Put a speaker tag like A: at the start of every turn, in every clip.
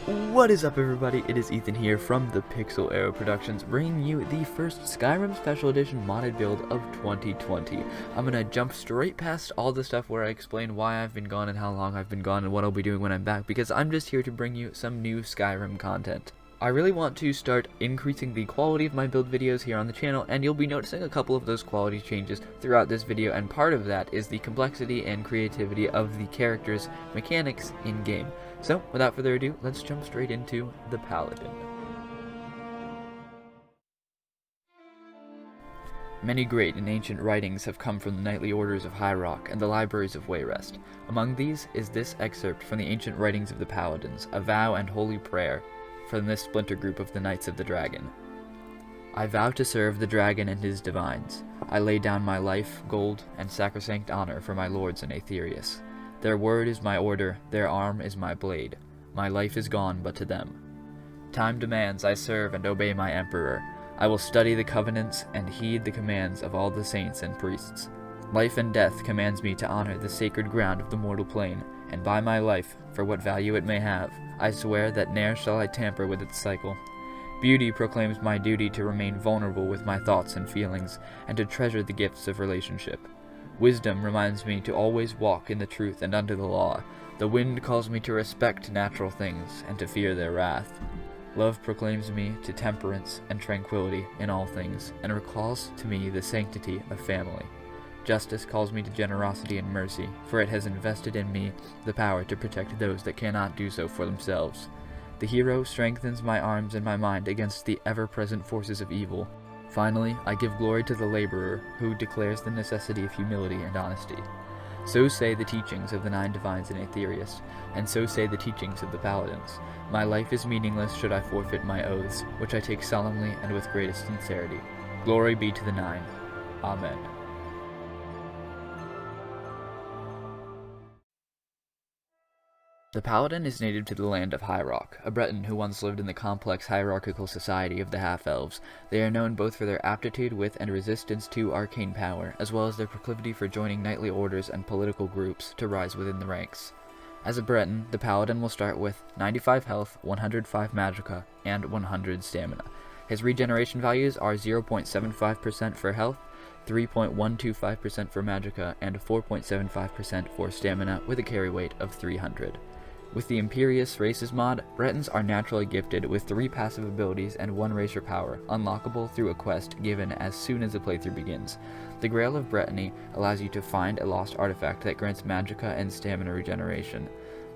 A: What is up, everybody? It is Ethan here from the Pixel Arrow Productions, bringing you the first Skyrim Special Edition modded build of 2020. I'm gonna jump straight past all the stuff where I explain why I've been gone and how long I've been gone and what I'll be doing when I'm back, because I'm just here to bring you some new Skyrim content. I really want to start increasing the quality of my build videos here on the channel, and you'll be noticing a couple of those quality changes throughout this video, and part of that is the complexity and creativity of the characters' mechanics in-game. So, without further ado, let's jump straight into the Paladin. Many great and ancient writings have come from the knightly orders of High Rock and the libraries of Wayrest. Among these is this excerpt from the ancient writings of the Paladins, a vow and holy prayer from this splinter group of the Knights of the Dragon. I vow to serve the dragon and his divines. I lay down my life, gold, and sacrosanct honor for my lords in Aetherius. Their word is my order, their arm is my blade. My life is gone but to them. Time demands I serve and obey my emperor. I will study the covenants and heed the commands of all the saints and priests. Life and death commands me to honor the sacred ground of the mortal plane, and by my life, for what value it may have, I swear that ne'er shall I tamper with its cycle. Beauty proclaims my duty to remain vulnerable with my thoughts and feelings, and to treasure the gifts of relationship. Wisdom reminds me to always walk in the truth and under the law. The wind calls me to respect natural things, and to fear their wrath. Love proclaims me to temperance and tranquility in all things, and recalls to me the sanctity of family. Justice calls me to generosity and mercy, for it has invested in me the power to protect those that cannot do so for themselves. The hero strengthens my arms and my mind against the ever-present forces of evil. Finally, I give glory to the laborer, who declares the necessity of humility and honesty. So say the teachings of the 9 divines in Aetherius, and so say the teachings of the paladins. My life is meaningless should I forfeit my oaths, which I take solemnly and with greatest sincerity. Glory be to the 9. Amen. The Paladin is native to the land of High Rock, a Breton who once lived in the complex hierarchical society of the Half-Elves. They are known both for their aptitude with and resistance to arcane power, as well as their proclivity for joining knightly orders and political groups to rise within the ranks. As a Breton, the Paladin will start with 95 health, 105 magicka, and 100 stamina. His regeneration values are 0.75% for health, 3.125% for magicka, and 4.75% for stamina, with a carry weight of 300. With the Imperious Races mod, Bretons are naturally gifted with 3 passive abilities and 1 racer power, unlockable through a quest given as soon as the playthrough begins. The Grail of Brittany allows you to find a lost artifact that grants magicka and stamina regeneration.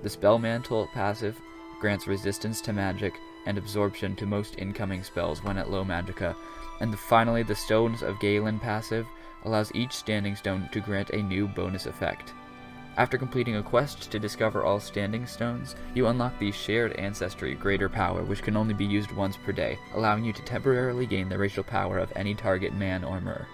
A: The Spell Mantle passive grants resistance to magic and absorption to most incoming spells when at low magicka, and finally the Stones of Galen passive allows each standing stone to grant a new bonus effect. After completing a quest to discover all standing stones, you unlock the Shared Ancestry Greater Power, which can only be used once per day, allowing you to temporarily gain the racial power of any target man or mer.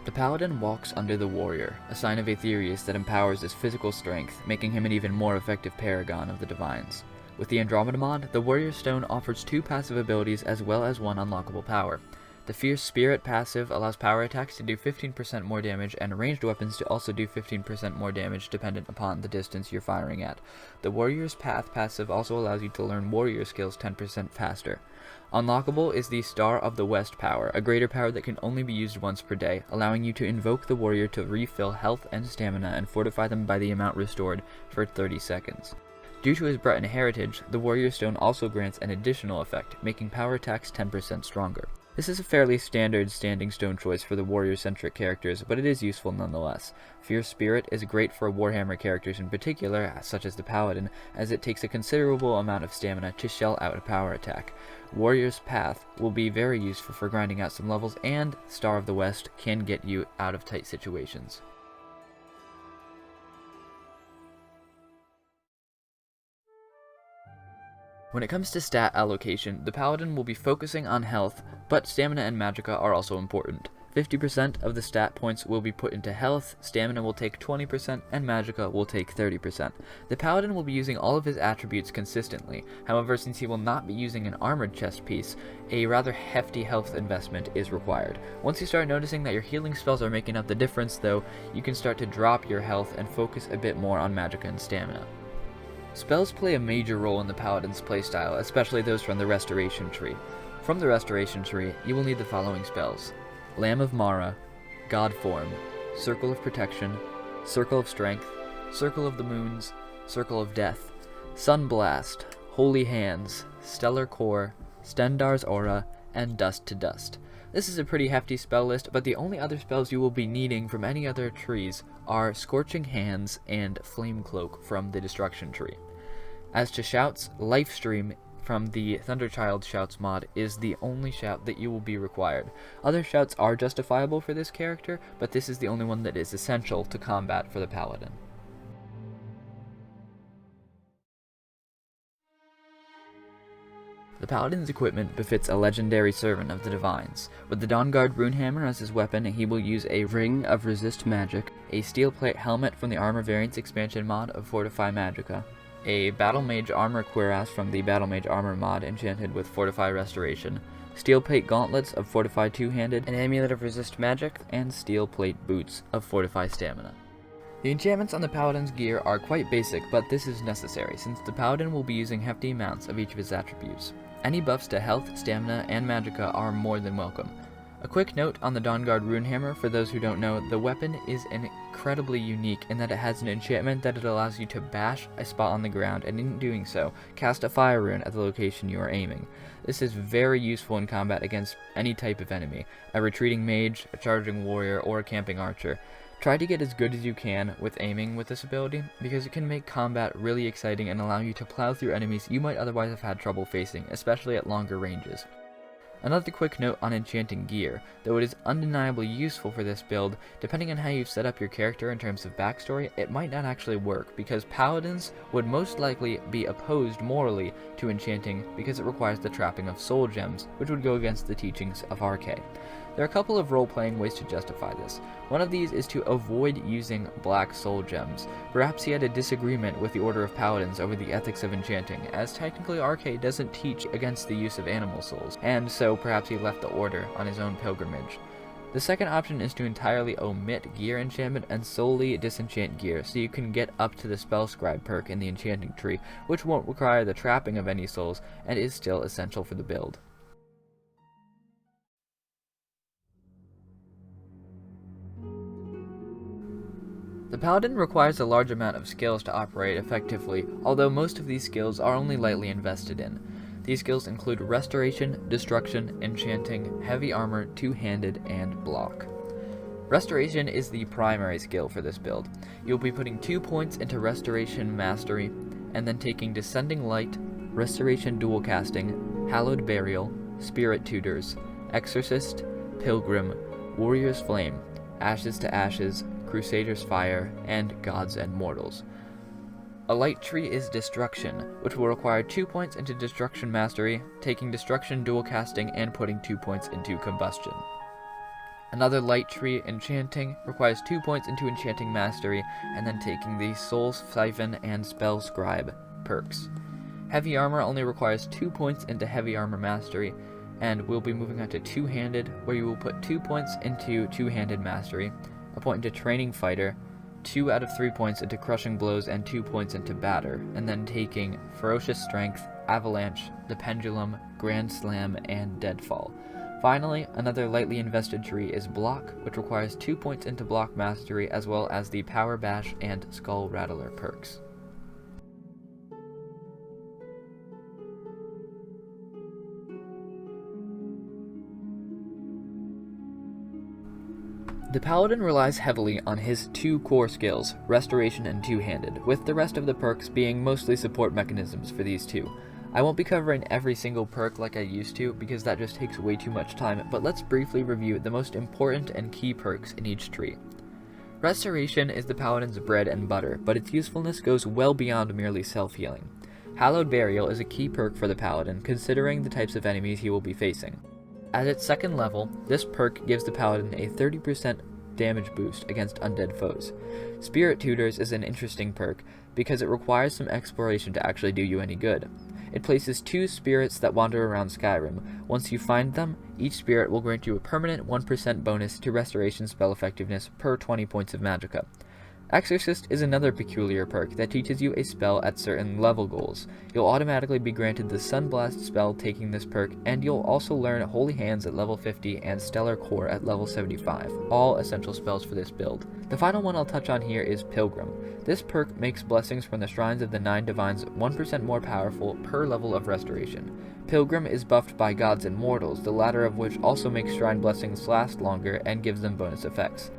A: The Paladin walks under the Warrior, a sign of Aetherius that empowers his physical strength, making him an even more effective paragon of the Divines. With the Andromeda mod, the Warrior Stone offers 2 passive abilities as well as 1 unlockable power. The Fierce Spirit passive allows power attacks to do 15% more damage and ranged weapons to also do 15% more damage dependent upon the distance you're firing at. The Warrior's Path passive also allows you to learn warrior skills 10% faster. Unlockable is the Star of the West power, a greater power that can only be used once per day, allowing you to invoke the warrior to refill health and stamina and fortify them by the amount restored for 30 seconds. Due to his Breton heritage, the Warrior Stone also grants an additional effect, making power attacks 10% stronger. This is a fairly standard standing stone choice for the warrior-centric characters, but it is useful nonetheless. Fierce Spirit is great for Warhammer characters in particular, such as the Paladin, as it takes a considerable amount of stamina to shell out a power attack. Warrior's Path will be very useful for grinding out some levels, and Star of the West can get you out of tight situations. When it comes to stat allocation, the Paladin will be focusing on health, but stamina and magicka are also important. 50% of the stat points will be put into health, stamina will take 20%, and magicka will take 30%. The Paladin will be using all of his attributes consistently, however, since he will not be using an armored chest piece, a rather hefty health investment is required. Once you start noticing that your healing spells are making up the difference though, you can start to drop your health and focus a bit more on magicka and stamina. Spells play a major role in the Paladin's playstyle, especially those from the Restoration tree. From the Restoration tree, you will need the following spells: Lamb of Mara, God Form, Circle of Protection, Circle of Strength, Circle of the Moons, Circle of Death, Sun Blast, Holy Hands, Stellar Core, Stendarr's Aura, and Dust to Dust. This is a pretty hefty spell list, but the only other spells you will be needing from any other trees are Scorching Hands and Flame Cloak from the Destruction tree. As to shouts, Lifestream from the Thunderchild Shouts mod is the only shout that you will be required. Other shouts are justifiable for this character, but this is the only one that is essential to combat for the Paladin. The Paladin's equipment befits a legendary servant of the Divines. With the Dawnguard Runehammer as his weapon, he will use a Ring of Resist Magic, a Steel Plate Helmet from the Armor Variants expansion mod of Fortify Magicka, a Battle Mage Armor Cuirass from the Battle Mage Armor mod enchanted with Fortify Restoration, Steel Plate Gauntlets of Fortify Two-Handed, an Amulet of Resist Magic, and Steel Plate Boots of Fortify Stamina. The enchantments on the Paladin's gear are quite basic, but this is necessary, since the Paladin will be using hefty amounts of each of his attributes. Any buffs to health, stamina, and magicka are more than welcome. A quick note on the Dawnguard Runehammer: for those who don't know, the weapon is incredibly unique in that it has an enchantment that it allows you to bash a spot on the ground, and in doing so, cast a fire rune at the location you are aiming. This is very useful in combat against any type of enemy: a retreating mage, a charging warrior, or a camping archer. Try to get as good as you can with aiming with this ability, because it can make combat really exciting and allow you to plow through enemies you might otherwise have had trouble facing, especially at longer ranges. Another quick note on enchanting gear: though it is undeniably useful for this build, depending on how you've set up your character in terms of backstory, it might not actually work, because Paladins would most likely be opposed morally to enchanting because it requires the trapping of soul gems, which would go against the teachings of RK. There are a couple of role-playing ways to justify this. One of these is to avoid using black soul gems. Perhaps he had a disagreement with the Order of Paladins over the ethics of enchanting, as technically RK doesn't teach against the use of animal souls, and so perhaps he left the Order on his own pilgrimage. The second option is to entirely omit gear enchantment and solely disenchant gear, so you can get up to the Spell Scribe perk in the enchanting tree, which won't require the trapping of any souls, and is still essential for the build. The Paladin requires a large amount of skills to operate effectively, although most of these skills are only lightly invested in. These skills include Restoration, Destruction, Enchanting, Heavy Armor, Two-Handed, and Block. Restoration is the primary skill for this build. You'll be putting 2 points into Restoration Mastery, and then taking Descending Light, Restoration Dual Casting, Hallowed Burial, Spirit Tutors, Exorcist, Pilgrim, Warrior's Flame, Ashes to Ashes, Crusader's Fire, and Gods and Mortals. A light tree is Destruction, which will require 2 points into Destruction Mastery, taking Destruction Dual Casting, and putting 2 points into Combustion. Another light tree, Enchanting, requires 2 points into Enchanting Mastery, and then taking the Soul Siphon and Spell Scribe perks. Heavy Armor only requires 2 points into Heavy Armor Mastery, and we'll be moving on to Two-Handed, where you will put 2 points into Two-Handed Mastery, a point into Training Fighter, 2 out of 3 points into Crushing Blows, and 2 points into Batter, and then taking Ferocious Strength, Avalanche, the Pendulum, Grand Slam, and Deadfall. Finally, another lightly invested tree is Block, which requires 2 points into Block Mastery, as well as the Power Bash and Skull Rattler perks. The Paladin relies heavily on his 2 core skills, Restoration and Two-Handed, with the rest of the perks being mostly support mechanisms for these two. I won't be covering every single perk like I used to, because that just takes way too much time, but let's briefly review the most important and key perks in each tree. Restoration is the Paladin's bread and butter, but its usefulness goes well beyond merely self-healing. Hallowed Burial is a key perk for the Paladin, considering the types of enemies he will be facing. At its second level, this perk gives the Paladin a 30% damage boost against undead foes. Spirit Tutors is an interesting perk, because it requires some exploration to actually do you any good. It places 2 spirits that wander around Skyrim. Once you find them, each spirit will grant you a permanent 1% bonus to Restoration spell effectiveness per 20 points of magicka. Exorcist is another peculiar perk that teaches you a spell at certain level goals. You'll automatically be granted the Sunblast spell taking this perk, and you'll also learn Holy Hands at level 50 and Stellar Core at level 75, all essential spells for this build. The final one I'll touch on here is Pilgrim. This perk makes blessings from the Shrines of the 9 Divines 1% more powerful per level of restoration. Pilgrim is buffed by gods and mortals, the latter of which also makes shrine blessings last longer and gives them bonus effects.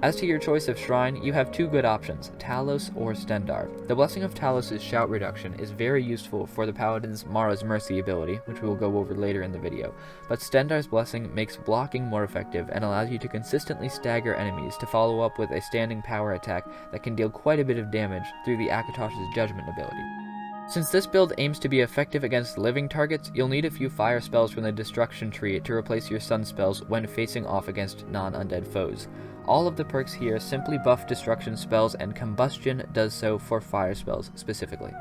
A: As to your choice of shrine, you have two good options, Talos or Stendarr. The blessing of Talos' shout reduction is very useful for the Paladin's Mara's Mercy ability, which we will go over later in the video, but Stendarr's blessing makes blocking more effective and allows you to consistently stagger enemies to follow up with a standing power attack that can deal quite a bit of damage through the Akatosh's Judgment ability. Since this build aims to be effective against living targets, you'll need a few fire spells from the Destruction tree to replace your sun spells when facing off against non-undead foes. All of the perks here simply buff destruction spells, and Combustion does so for fire spells specifically.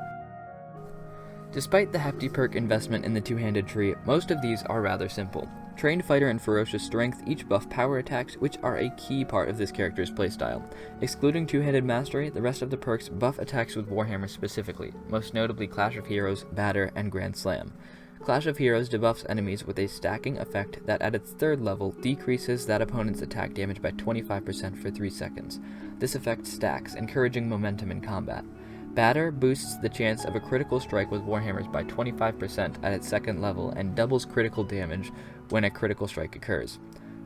A: Despite the hefty perk investment in the two-handed tree, most of these are rather simple. Trained Fighter and Ferocious Strength each buff power attacks, which are a key part of this character's playstyle. Excluding Two-Handed Mastery, the rest of the perks buff attacks with Warhammer specifically, most notably Clash of Heroes, Batter, and Grand Slam. Clash of Heroes debuffs enemies with a stacking effect that at its third level decreases that opponent's attack damage by 25% for 3 seconds. This effect stacks, encouraging momentum in combat. Batter boosts the chance of a critical strike with Warhammers by 25% at its second level and doubles critical damage when a critical strike occurs.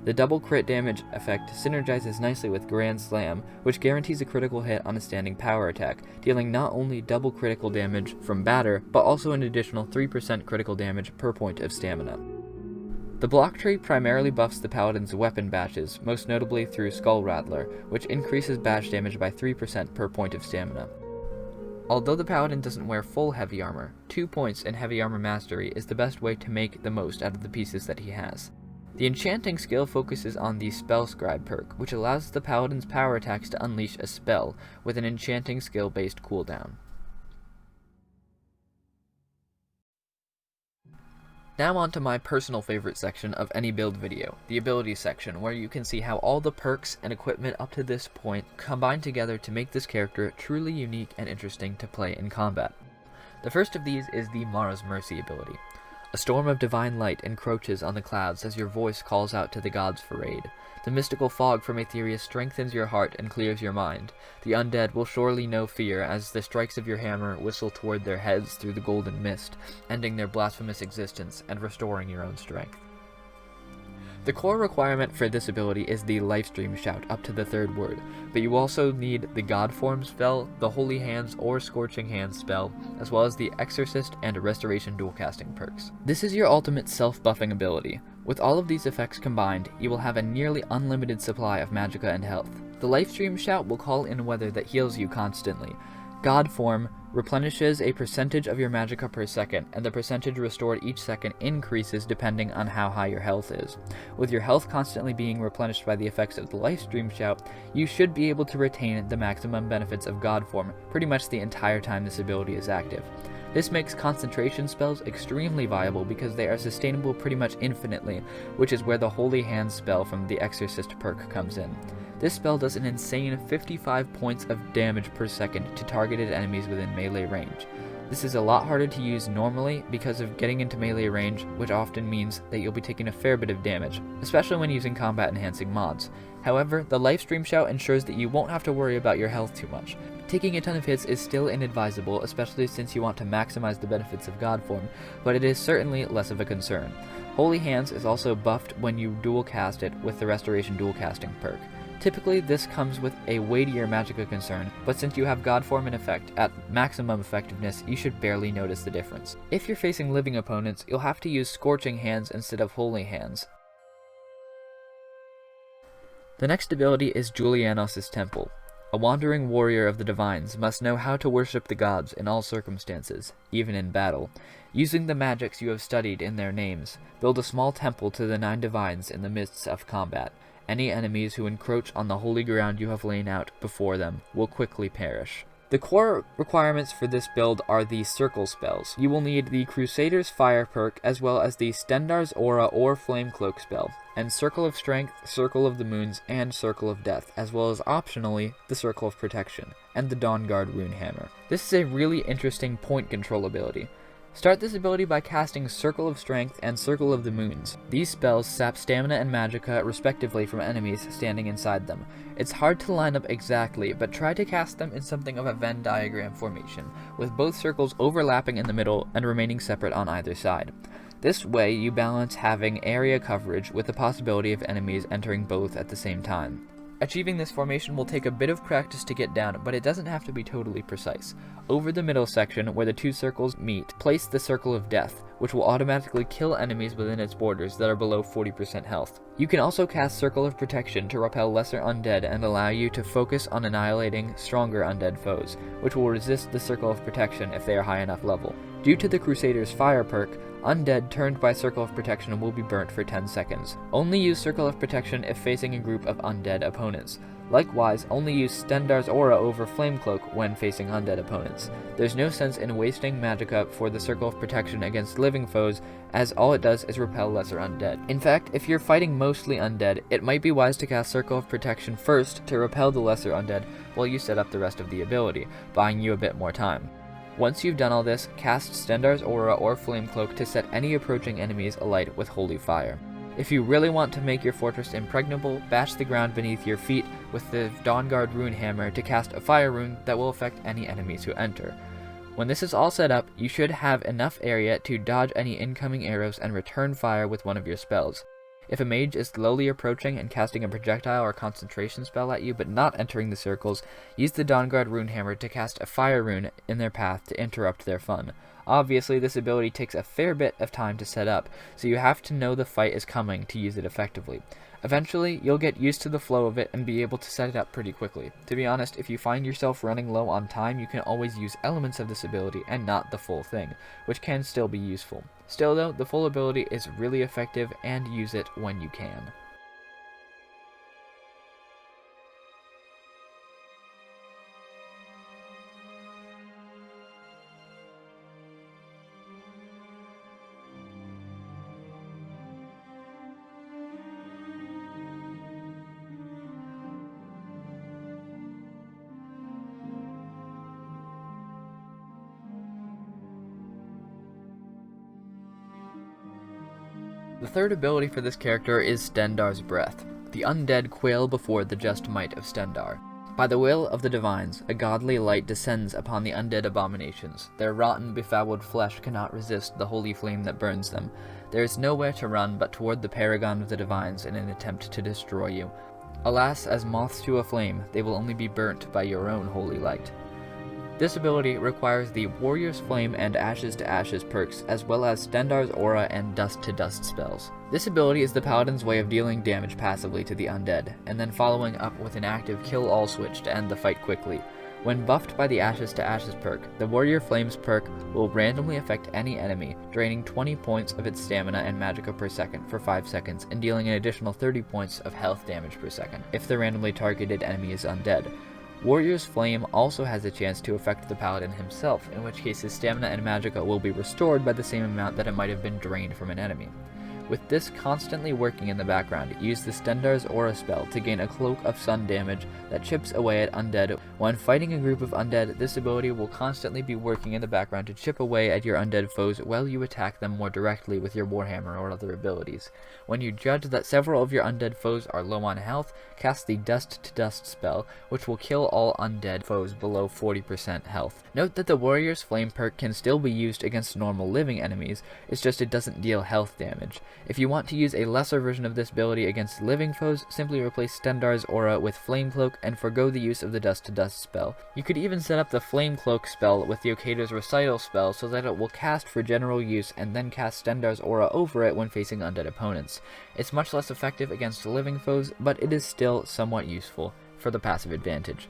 A: The double crit damage effect synergizes nicely with Grand Slam, which guarantees a critical hit on a standing power attack, dealing not only double critical damage from Batter, but also an additional 3% critical damage per point of stamina. The block tree primarily buffs the Paladin's weapon badges, most notably through Skull Rattler, which increases badge damage by 3% per point of stamina. Although the Paladin doesn't wear full heavy armor, 2 points in heavy armor mastery is the best way to make the most out of the pieces that he has. The enchanting skill focuses on the Spell Scribe perk, which allows the Paladin's power attacks to unleash a spell with an enchanting skill-based cooldown. Now on to my personal favorite section of any build video, the abilities section, where you can see how all the perks and equipment up to this point combine together to make this character truly unique and interesting to play in combat. The first of these is the Mara's Mercy ability. A storm of divine light encroaches on the clouds as your voice calls out to the gods for aid. The mystical fog from Aetheria strengthens your heart and clears your mind. The undead will surely know fear as the strikes of your hammer whistle toward their heads through the golden mist, ending their blasphemous existence and restoring your own strength. The core requirement for this ability is the Lifestream Shout up to the third word, but you also need the God Form spell, the Holy Hands or Scorching Hands spell, as well as the Exorcist and Restoration dual casting perks. This is your ultimate self-buffing ability. With all of these effects combined, you will have a nearly unlimited supply of magicka and health. The Lifestream Shout will call in weather that heals you constantly. God Form replenishes a percentage of your magicka per second, and the percentage restored each second increases depending on how high your health is. With your health constantly being replenished by the effects of the Lifestream Shout, you should be able to retain the maximum benefits of God Form pretty much the entire time this ability is active. This makes concentration spells extremely viable because they are sustainable pretty much infinitely, which is where the Holy Hands spell from the Exorcist perk comes in. This spell does an insane 55 points of damage per second to targeted enemies within melee range. This is a lot harder to use normally because of getting into melee range, which often means that you'll be taking a fair bit of damage, especially when using combat enhancing mods. However, the Lifestream Shout ensures that you won't have to worry about your health too much. Taking a ton of hits is still inadvisable, especially since you want to maximize the benefits of God Form, but it is certainly less of a concern. Holy Hands is also buffed when you dual cast it with the Restoration dual casting perk. Typically, this comes with a weightier magicka concern, but since you have God Form in effect at maximum effectiveness, you should barely notice the difference. If you're facing living opponents, you'll have to use Scorching Hands instead of Holy Hands. The next ability is Julianos' Temple. A wandering warrior of the divines must know how to worship the gods in all circumstances, even in battle. Using the magics you have studied in their names, build a small temple to the 9 divines in the midst of combat. Any enemies who encroach on the holy ground you have laid out before them will quickly perish. The core requirements for this build are the circle spells. You will need the Crusader's Fire perk as well as the Stendarr's Aura or Flame Cloak spell, and Circle of Strength, Circle of the Moons, and Circle of Death, as well as optionally the Circle of Protection, and the Dawnguard Runehammer. This is a really interesting point control ability. Start this ability by casting Circle of Strength and Circle of the Moons. These spells sap stamina and magicka respectively from enemies standing inside them. It's hard to line up exactly, but try to cast them in something of a Venn diagram formation, with both circles overlapping in the middle and remaining separate on either side. This way, you balance having area coverage with the possibility of enemies entering both at the same time. Achieving this formation will take a bit of practice to get down, but it doesn't have to be totally precise. Over the middle section, where the two circles meet, place the Circle of Death, which will automatically kill enemies within its borders that are below 40% health. You can also cast Circle of Protection to repel lesser undead and allow you to focus on annihilating stronger undead foes, which will resist the Circle of Protection if they are high enough level. Due to the Crusader's Fire perk, undead turned by Circle of Protection will be burnt for 10 seconds. Only use Circle of Protection if facing a group of undead opponents. Likewise, only use Stendarr's Aura over Flame Cloak when facing undead opponents. There's no sense in wasting magicka for the Circle of Protection against living foes, as all it does is repel lesser undead. In fact, if you're fighting mostly undead, it might be wise to cast Circle of Protection first to repel the lesser undead while you set up the rest of the ability, buying you a bit more time. Once you've done all this, cast Stendarr's Aura or Flame Cloak to set any approaching enemies alight with Holy Fire. If you really want to make your fortress impregnable, bash the ground beneath your feet with the Dawnguard Runehammer to cast a fire rune that will affect any enemies who enter. When this is all set up, you should have enough area to dodge any incoming arrows and return fire with one of your spells. If a mage is slowly approaching and casting a projectile or concentration spell at you but not entering the circles, use the Dawnguard Runehammer to cast a fire rune in their path to interrupt their fun. Obviously, this ability takes a fair bit of time to set up, so you have to know the fight is coming to use it effectively. Eventually, you'll get used to the flow of it and be able to set it up pretty quickly. To be honest, if you find yourself running low on time, you can always use elements of this ability and not the full thing, which can still be useful. Still though, the full ability is really effective and use it when you can. The third ability for this character is Stendarr's Breath. The undead quail before the just might of Stendarr. By the will of the divines, a godly light descends upon the undead abominations. Their rotten, befouled flesh cannot resist the holy flame that burns them. There is nowhere to run but toward the paragon of the divines in an attempt to destroy you. Alas, as moths to a flame, they will only be burnt by your own holy light. This ability requires the Warrior's Flame and Ashes to Ashes perks, as well as Stendarr's Aura and Dust to Dust spells. This ability is the Paladin's way of dealing damage passively to the undead, and then following up with an active Kill All switch to end the fight quickly. When buffed by the Ashes to Ashes perk, the Warrior Flames perk will randomly affect any enemy, draining 20 points of its stamina and magicka per second for 5 seconds, and dealing an additional 30 points of health damage per second, if the randomly targeted enemy is undead. Warrior's Flame also has a chance to affect the Paladin himself, in which case his stamina and magicka will be restored by the same amount that it might have been drained from an enemy. With this constantly working in the background, use the Stendarr's Aura spell to gain a Cloak of Sun damage that chips away at undead. When fighting a group of undead, this ability will constantly be working in the background to chip away at your undead foes while you attack them more directly with your Warhammer or other abilities. When you judge that several of your undead foes are low on health, cast the Dust to Dust spell, which will kill all undead foes below 40% health. Note that the Warrior's Flame perk can still be used against normal living enemies, it's just it doesn't deal health damage. If you want to use a lesser version of this ability against living foes, simply replace Stendarr's Aura with Flame Cloak and forgo the use of the Dust to Dust spell. You could even set up the Flame Cloak spell with the Okator's Recital spell so that it will cast for general use and then cast Stendarr's Aura over it when facing undead opponents. It's much less effective against living foes, but it is still somewhat useful for the passive advantage.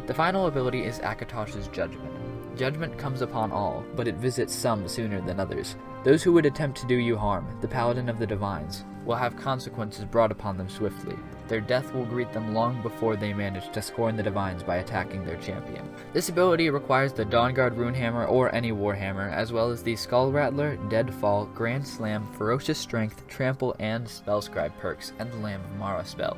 A: The final ability is Akatosh's Judgment. Judgment comes upon all, but it visits some sooner than others. Those who would attempt to do you harm, the Paladin of the Divines, will have consequences brought upon them swiftly. Their death will greet them long before they manage to scorn the Divines by attacking their champion. This ability requires the Dawnguard Runehammer or any Warhammer, as well as the Skull Rattler, Deadfall, Grand Slam, Ferocious Strength, Trample, and Spellscribe perks, and the Lamb of Mara spell.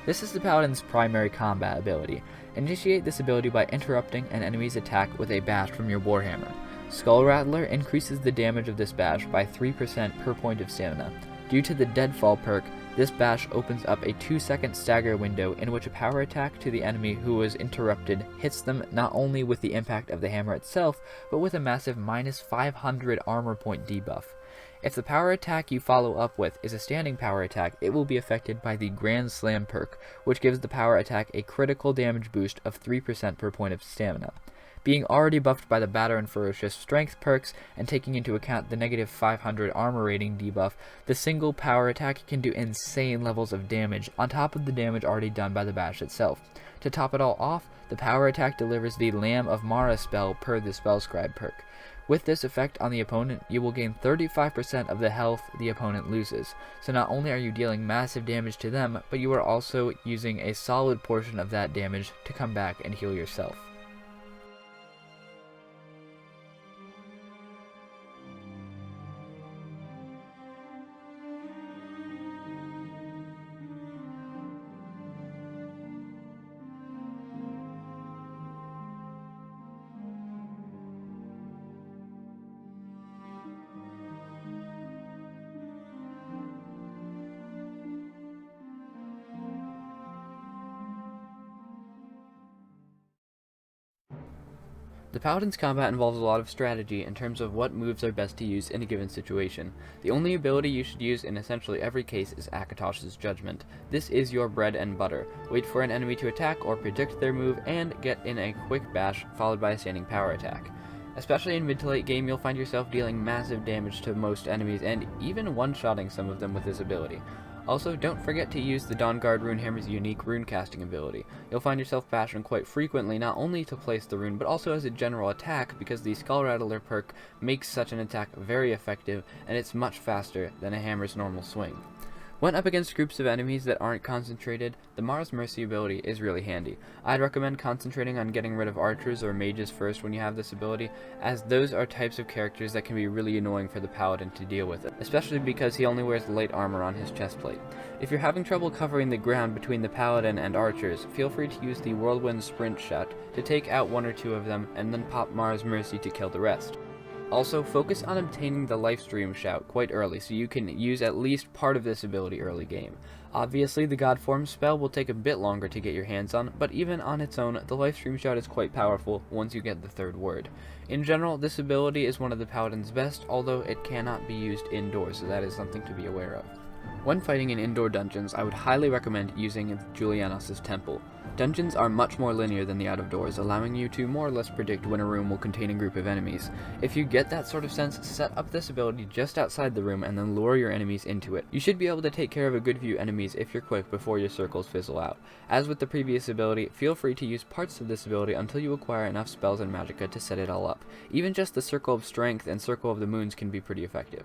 A: This is the Paladin's primary combat ability. Initiate this ability by interrupting an enemy's attack with a bash from your Warhammer. Skull Rattler increases the damage of this bash by 3% per point of stamina. Due to the Deadfall perk, this bash opens up a 2-second stagger window in which a power attack to the enemy who was interrupted hits them not only with the impact of the hammer itself, but with a massive minus 500 armor point debuff. If the power attack you follow up with is a standing power attack, it will be affected by the Grand Slam perk, which gives the power attack a critical damage boost of 3% per point of stamina. Being already buffed by the Batter and Ferocious Strength perks, and taking into account the negative 500 armor rating debuff, the single power attack can do insane levels of damage, on top of the damage already done by the bash itself. To top it all off, the power attack delivers the Lamb of Mara spell per the Spellscribe perk. With this effect on the opponent, you will gain 35% of the health the opponent loses, so not only are you dealing massive damage to them, but you are also using a solid portion of that damage to come back and heal yourself. The Paladin's combat involves a lot of strategy in terms of what moves are best to use in a given situation. The only ability you should use in essentially every case is Akatosh's Judgment. This is your bread and butter. Wait for an enemy to attack or predict their move and get in a quick bash followed by a standing power attack. Especially in mid to late game, you'll find yourself dealing massive damage to most enemies and even one-shotting some of them with this ability. Also, don't forget to use the Dawnguard Runehammer's unique rune casting ability. You'll find yourself bashing quite frequently, not only to place the rune, but also as a general attack, because the Skull Rattler perk makes such an attack very effective, and it's much faster than a hammer's normal swing. When up against groups of enemies that aren't concentrated, the Mara's Mercy ability is really handy. I'd recommend concentrating on getting rid of archers or mages first when you have this ability, as those are types of characters that can be really annoying for the Paladin to deal with, especially because he only wears light armor on his chestplate. If you're having trouble covering the ground between the Paladin and archers, feel free to use the Whirlwind Sprint shot to take out one or two of them and then pop Mara's Mercy to kill the rest. Also, focus on obtaining the Lifestream Shout quite early so you can use at least part of this ability early game. Obviously, the Godform spell will take a bit longer to get your hands on, but even on its own, the Lifestream Shout is quite powerful once you get the third word. In general, this ability is one of the Paladin's best, although it cannot be used indoors, so that is something to be aware of. When fighting in indoor dungeons, I would highly recommend using Julianos' Temple. Dungeons are much more linear than the out of doors, allowing you to more or less predict when a room will contain a group of enemies. If you get that sort of sense, set up this ability just outside the room and then lure your enemies into it. You should be able to take care of a good few enemies if you're quick before your circles fizzle out. As with the previous ability, feel free to use parts of this ability until you acquire enough spells and magicka to set it all up. Even just the Circle of Strength and Circle of the Moons can be pretty effective.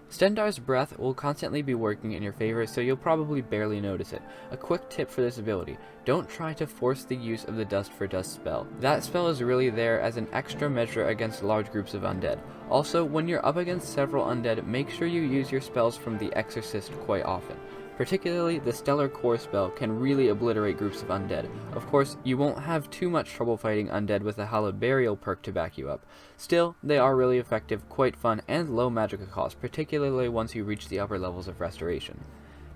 A: Stendarr's Breath will constantly be working in your favor, so you'll probably barely notice it. A quick tip for this ability: don't try to force the use of the Dust for Dust spell. That spell is really there as an extra measure against large groups of undead. Also, when you're up against several undead, make sure you use your spells from the Exorcist quite often. Particularly, the Stellar Core spell can really obliterate groups of undead. Of course, you won't have too much trouble fighting undead with the Hallowed Burial perk to back you up. Still, they are really effective, quite fun, and low magicka cost, particularly once you reach the upper levels of Restoration.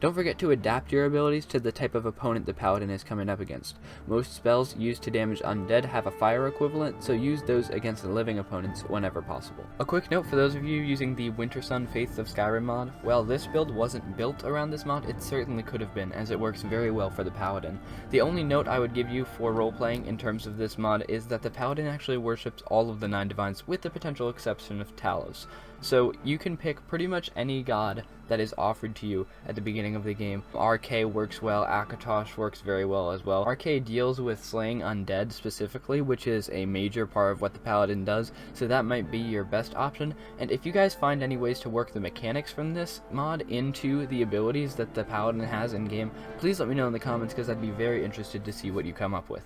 A: Don't forget to adapt your abilities to the type of opponent the Paladin is coming up against. Most spells used to damage undead have a fire equivalent, so use those against living opponents whenever possible. A quick note for those of you using the Winter Sun Faiths of Skyrim mod: while this build wasn't built around this mod, it certainly could have been, as it works very well for the Paladin. The only note I would give you for roleplaying in terms of this mod is that the Paladin actually worships all of the 9 divines with the potential exception of Talos. So you can pick pretty much any god that is offered to you at the beginning of the game. RK works well, Akatosh works very well as well. RK deals with slaying undead specifically, which is a major part of what the Paladin does, so that might be your best option. And if you guys find any ways to work the mechanics from this mod into the abilities that the Paladin has in game, please let me know in the comments, because I'd be very interested to see what you come up with.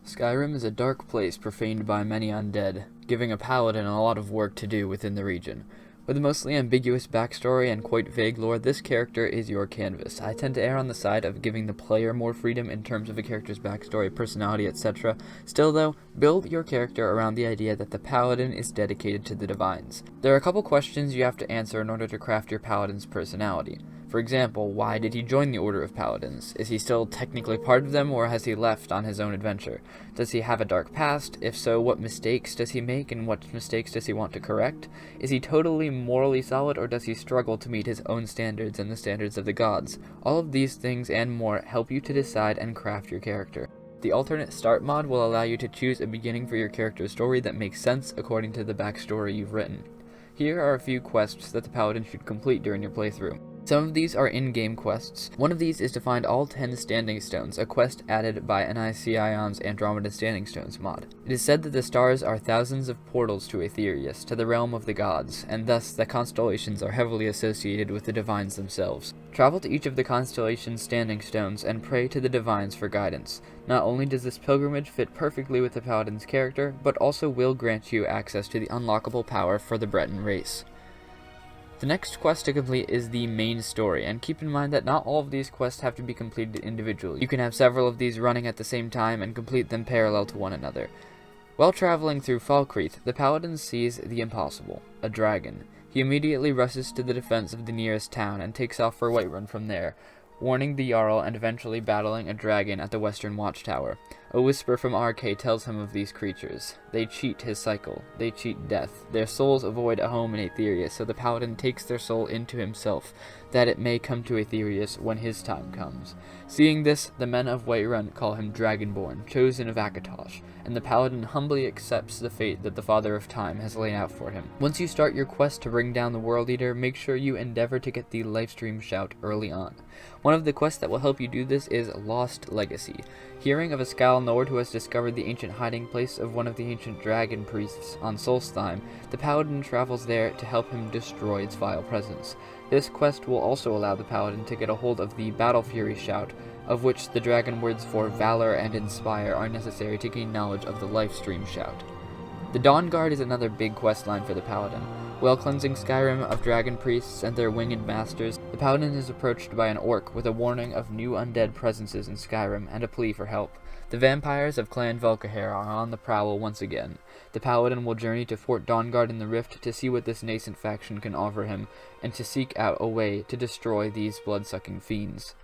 A: Skyrim is a dark place profaned by many undead, giving a paladin a lot of work to do within the region. With a mostly ambiguous backstory and quite vague lore, this character is your canvas. I tend to err on the side of giving the player more freedom in terms of a character's backstory, personality, etc. Still though, build your character around the idea that the paladin is dedicated to the divines. There are a couple questions you have to answer in order to craft your paladin's personality. For example, why did he join the Order of Paladins? Is he still technically part of them, or has he left on his own adventure? Does he have a dark past? If so, what mistakes does he make, and what mistakes does he want to correct? Is he totally morally solid, or does he struggle to meet his own standards and the standards of the gods? All of these things and more help you to decide and craft your character. The alternate start mod will allow you to choose a beginning for your character's story that makes sense according to the backstory you've written. Here are a few quests that the Paladin should complete during your playthrough. Some of these are in-game quests. One of these is to find all 10 Standing Stones, a quest added by NICION's Andromeda Standing Stones mod. It is said that the stars are thousands of portals to Aetherius, to the realm of the gods, and thus the constellations are heavily associated with the divines themselves. Travel to each of the constellation's Standing Stones and pray to the divines for guidance. Not only does this pilgrimage fit perfectly with the Paladin's character, but also will grant you access to the unlockable power for the Breton race. The next quest to complete is the main story, and keep in mind that not all of these quests have to be completed individually. You can have several of these running at the same time and complete them parallel to one another. While traveling through Falkreath, the Paladin sees the impossible, a dragon. He immediately rushes to the defense of the nearest town and takes off for Whiterun from there, warning the Jarl and eventually battling a dragon at the western watchtower. A whisper from RK tells him of these creatures. They cheat his cycle. They cheat death. Their souls avoid a home in Aetherius, so the Paladin takes their soul into himself, that it may come to Aetherius when his time comes. Seeing this, the men of Whiterun call him Dragonborn, chosen of Akatosh, and the Paladin humbly accepts the fate that the Father of Time has laid out for him. Once you start your quest to bring down the World Eater, make sure you endeavor to get the Lifestream Shout early on. One of the quests that will help you do this is Lost Legacy. Hearing of a Skal Nord who has discovered the ancient hiding place of one of the ancient dragon priests on Solstheim, the Paladin travels there to help him destroy its vile presence. This quest will also allow the Paladin to get a hold of the Battle Fury Shout, of which the dragon words for Valor and Inspire are necessary to gain knowledge of the Lifestream Shout. The Dawn Guard is another big quest line for the Paladin. While cleansing Skyrim of dragon priests and their winged masters, the Paladin is approached by an orc with a warning of new undead presences in Skyrim and a plea for help. The vampires of Clan Volkihar are on the prowl once again. The Paladin will journey to Fort Dawnguard in the Rift to see what this nascent faction can offer him, and to seek out a way to destroy these blood-sucking fiends.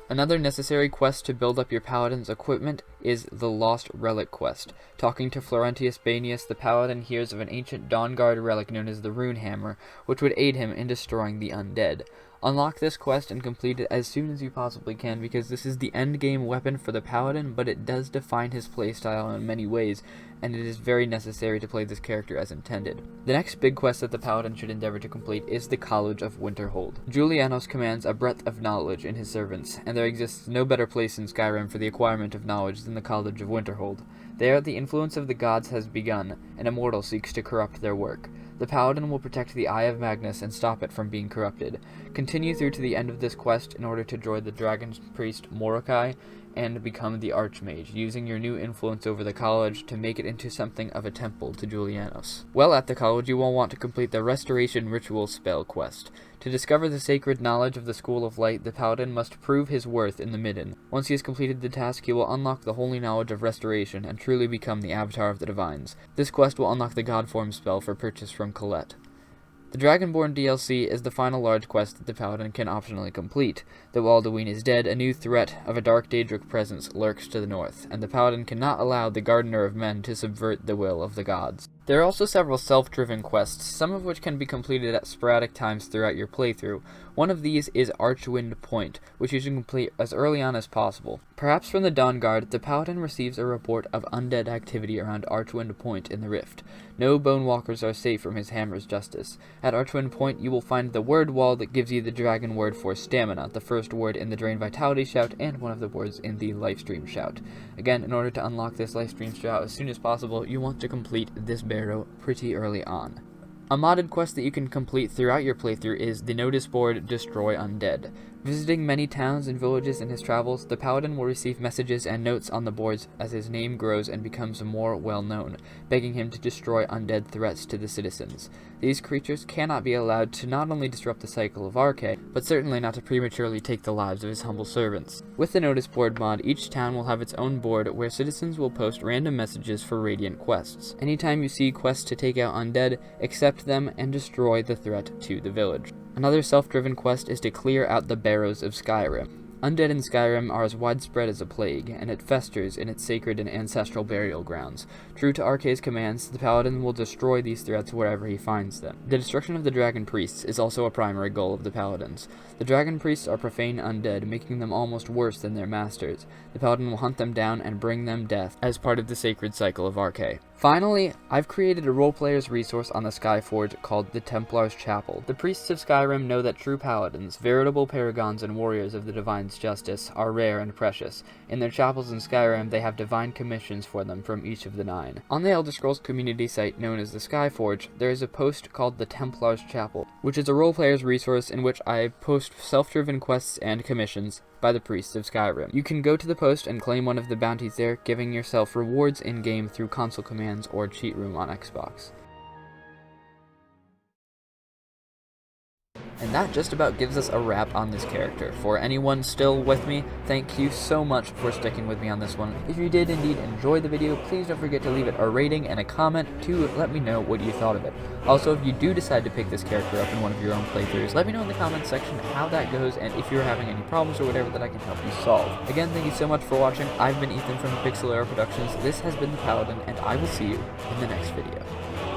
A: Another necessary quest to build up your Paladin's equipment is the Lost Relic quest. Talking to Florentius Banius, the Paladin hears of an ancient Dawnguard relic known as the Rune Hammer, which would aid him in destroying the undead. Unlock this quest and complete it as soon as you possibly can, because this is the endgame weapon for the Paladin, but it does define his playstyle in many ways, and it is very necessary to play this character as intended. The next big quest that the Paladin should endeavor to complete is the College of Winterhold. Julianos commands a breadth of knowledge in his servants, and there exists no better place in Skyrim for the acquirement of knowledge than the College of Winterhold. There, the influence of the gods has begun, and a mortal seeks to corrupt their work. The Paladin will protect the Eye of Magnus and stop it from being corrupted. Continue through to the end of this quest in order to join the dragon priest Morokai and become the Archmage, using your new influence over the college to make it into something of a temple to Julianos. While at the college, you will want to complete the Restoration Ritual spell quest. To discover the sacred knowledge of the School of Light, the Paladin must prove his worth in the Midden. Once he has completed the task, he will unlock the holy knowledge of restoration and truly become the Avatar of the Divines. This quest will unlock the Godform spell for purchase from Colette. The Dragonborn DLC is the final large quest that the Paladin can optionally complete. Though Alduin is dead, a new threat of a dark Daedric presence lurks to the north, and the Paladin cannot allow the Gardener of Men to subvert the will of the gods. There are also several self-driven quests, some of which can be completed at sporadic times throughout your playthrough. One of these is Archwind Point, which you should complete as early on as possible. Perhaps from the Dawnguard, the Paladin receives a report of undead activity around Archwind Point in the Rift. No bonewalkers are safe from his hammer's justice. At Archwind Point, you will find the word wall that gives you the dragon word for stamina, the first word in the Drain Vitality shout, and one of the words in the Lifestream shout. Again, in order to unlock this Lifestream shout as soon as possible, you want to complete this barrow pretty early on. A modded quest that you can complete throughout your playthrough is the notice board Destroy Undead. Visiting many towns and villages in his travels, the Paladin will receive messages and notes on the boards as his name grows and becomes more well-known, begging him to destroy undead threats to the citizens. These creatures cannot be allowed to not only disrupt the cycle of RK, but certainly not to prematurely take the lives of his humble servants. With the notice board mod, each town will have its own board where citizens will post random messages for radiant quests. Anytime you see quests to take out undead, accept them and destroy the threat to the village. Another self-driven quest is to clear out the barrows of Skyrim. Undead in Skyrim are as widespread as a plague, and it festers in its sacred and ancestral burial grounds. True to RK's commands, the Paladin will destroy these threats wherever he finds them. The destruction of the Dragon Priests is also a primary goal of the Paladins. The Dragon Priests are profane undead, making them almost worse than their masters. The Paladin will hunt them down and bring them death as part of the sacred cycle of RK. Finally, I've created a roleplayer's resource on the SkyForge called the Templar's Chapel. The priests of Skyrim know that true paladins, veritable paragons and warriors of the Divine's justice, are rare and precious. In their chapels in Skyrim, they have divine commissions for them from each of the 9. On the Elder Scrolls community site known as the SkyForge, there is a post called the Templar's Chapel, which is a roleplayer's resource in which I post self-driven quests and commissions by the priests of Skyrim. You can go to the post and claim one of the bounties there, giving yourself rewards in-game through console commands or cheat room on Xbox. And that just about gives us a wrap on this character. For anyone still with me, thank you so much for sticking with me on this one. If you did indeed enjoy the video, please don't forget to leave it a rating and a comment to let me know what you thought of it. Also, if you do decide to pick this character up in one of your own playthroughs, let me know in the comments section how that goes and if you're having any problems or whatever that I can help you solve. Again, thank you so much for watching. I've been Ethan from Pixel Era Productions. This has been the Paladin, and I will see you in the next video.